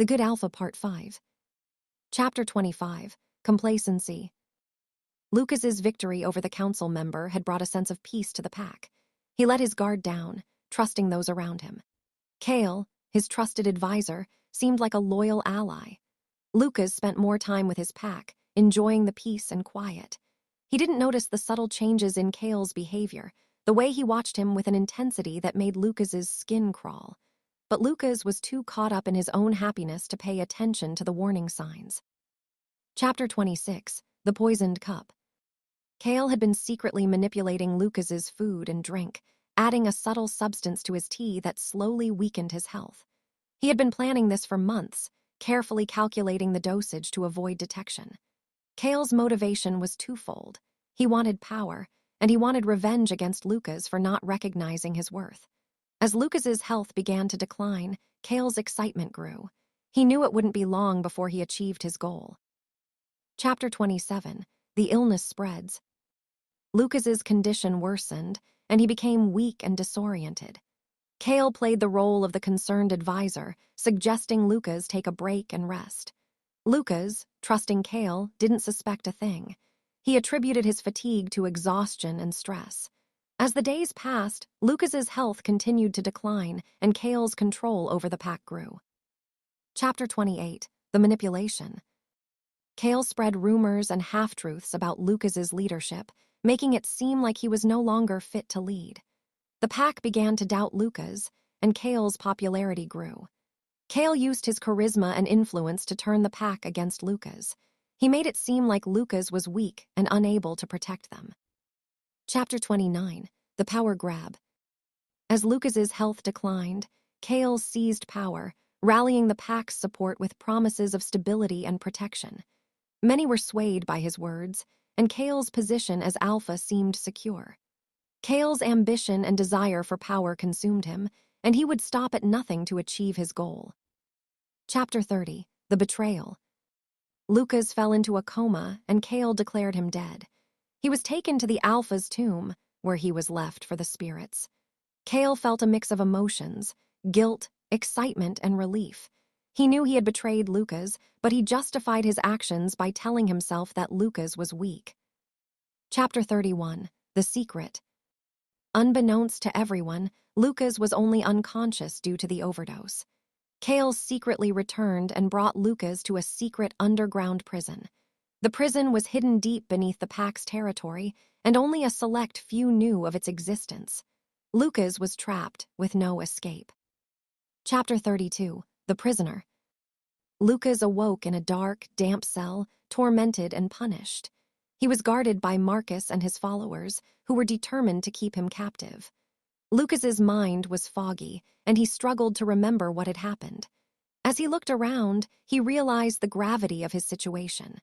The Good Alpha Part 5. Chapter 25. Complacency. Lucas's victory over the council member had brought a sense of peace to the pack. He let his guard down, trusting those around him. Kale, his trusted advisor, seemed like a loyal ally. Lucas spent more time with his pack, enjoying the peace and quiet. He didn't notice the subtle changes in Kale's behavior, the way he watched him with an intensity that made Lucas's skin crawl. But Lucas was too caught up in his own happiness to pay attention to the warning signs. Chapter 26. The Poisoned Cup. Kale had been secretly manipulating Lucas's food and drink, adding a subtle substance to his tea that slowly weakened his health. He had been planning this for months, carefully calculating the dosage to avoid detection. Kale's motivation was twofold. He wanted power, and he wanted revenge against Lucas for not recognizing his worth. As Lucas's health began to decline, Kale's excitement grew. He knew it wouldn't be long before he achieved his goal. Chapter 27. The Illness Spreads. Lucas's condition worsened, and he became weak and disoriented. Kale played the role of the concerned advisor, suggesting Lucas take a break and rest. Lucas, trusting Kale, didn't suspect a thing. He attributed his fatigue to exhaustion and stress. As the days passed, Lucas's health continued to decline, and Kale's control over the pack grew. Chapter 28. The Manipulation. Kale spread rumors and half-truths about Lucas's leadership, making it seem like he was no longer fit to lead. The pack began to doubt Lucas, and Kale's popularity grew. Kale used his charisma and influence to turn the pack against Lucas. He made it seem like Lucas was weak and unable to protect them. Chapter 29. The Power Grab. As Lucas's health declined, Kale seized power, rallying the pack's support with promises of stability and protection. Many were swayed by his words, and Kale's position as alpha seemed secure. Kale's ambition and desire for power consumed him, and he would stop at nothing to achieve his goal. Chapter 30. The Betrayal. Lucas fell into a coma, and Kale declared him dead. He was taken to the Alpha's tomb, where he was left for the spirits. Kale felt a mix of emotions, guilt, excitement, and relief. He knew he had betrayed Lucas, but he justified his actions by telling himself that Lucas was weak. Chapter 31. The Secret. Unbeknownst to everyone, Lucas was only unconscious due to the overdose. Kale secretly returned and brought Lucas to a secret underground prison. The prison was hidden deep beneath the pack's territory, and only a select few knew of its existence. Lucas was trapped with no escape. Chapter 32. The Prisoner. Lucas awoke in a dark, damp cell, tormented and punished. He was guarded by Marcus and his followers, who were determined to keep him captive. Lucas's mind was foggy, and he struggled to remember what had happened. As he looked around, he realized the gravity of his situation.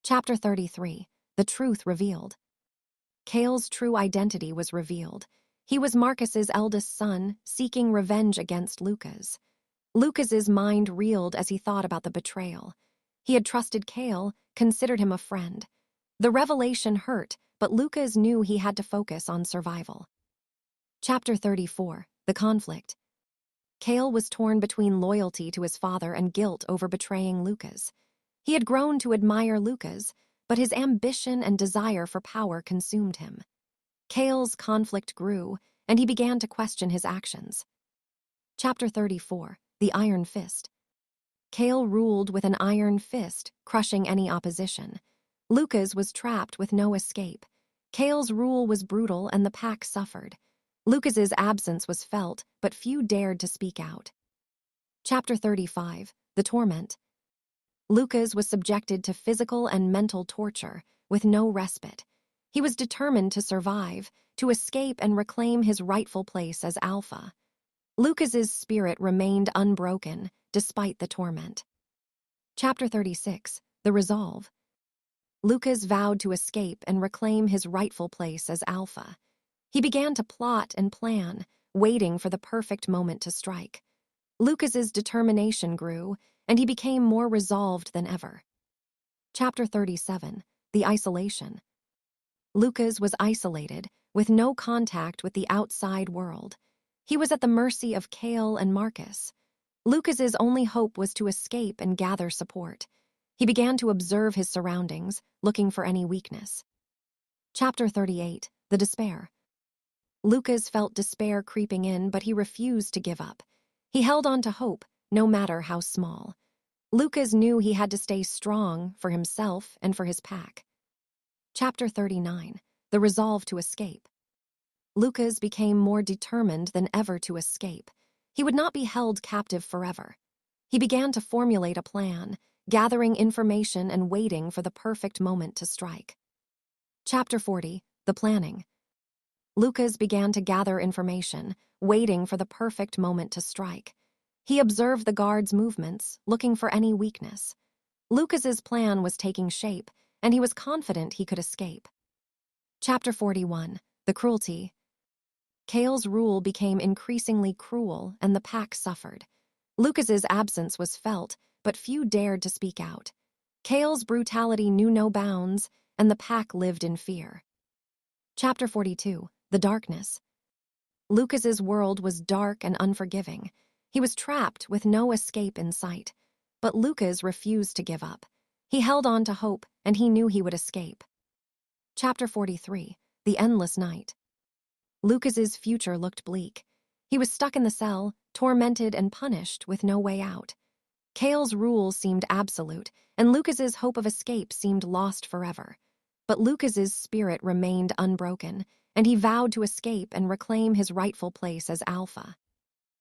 Chapter 33. The Truth Revealed. Kale's true identity was revealed. He was Marcus's eldest son, seeking revenge against Lucas. Lucas's mind reeled as he thought about the betrayal. He had trusted Kale, considered him a friend. The revelation hurt, but Lucas knew he had to focus on survival. Chapter 34. The Conflict. Kale was torn between loyalty to his father and guilt over betraying Lucas. He had grown to admire Lucas, but his ambition and desire for power consumed him. Kale's conflict grew, and he began to question his actions. Chapter 34. The Iron Fist. Kale ruled with an iron fist, crushing any opposition. Lucas was trapped with no escape. Kale's rule was brutal, and the pack suffered. Lucas's absence was felt, but few dared to speak out. Chapter 35. The Torment. Lucas was subjected to physical and mental torture, with no respite. He was determined to survive, to escape and reclaim his rightful place as Alpha. Lucas's spirit remained unbroken, despite the torment. Chapter 36. The Resolve. Lucas vowed to escape and reclaim his rightful place as Alpha. He began to plot and plan, waiting for the perfect moment to strike. Lucas's determination grew, and he became more resolved than ever. Chapter 37. The Isolation. Lucas was isolated, with no contact with the outside world. He was at the mercy of Kale and Marcus. Lucas's only hope was to escape and gather support. He began to observe his surroundings, looking for any weakness. Chapter 38, The Despair. Lucas felt despair creeping in, but he refused to give up. He held on to hope, no matter how small. Lucas knew he had to stay strong for himself and for his pack. Chapter 39, The Resolve to Escape. Lucas became more determined than ever to escape. He would not be held captive forever. He began to formulate a plan, gathering information and waiting for the perfect moment to strike. Chapter 40, The Planning. Lucas began to gather information, waiting for the perfect moment to strike. He observed the guards' movements, looking for any weakness. Lucas's plan was taking shape, and he was confident he could escape. Chapter 41, The Cruelty. Cale's rule became increasingly cruel, and the pack suffered. Lucas's absence was felt, but few dared to speak out. Cale's brutality knew no bounds, and the pack lived in fear. Chapter 42, The Darkness. Lucas's world was dark and unforgiving. He was trapped with no escape in sight. But Lucas refused to give up. He held on to hope, and he knew he would escape. Chapter 43, The Endless Night. Lucas's future looked bleak. He was stuck in the cell, tormented and punished with no way out. Cale's rules seemed absolute, and Lucas's hope of escape seemed lost forever. But Lucas's spirit remained unbroken, and he vowed to escape and reclaim his rightful place as Alpha.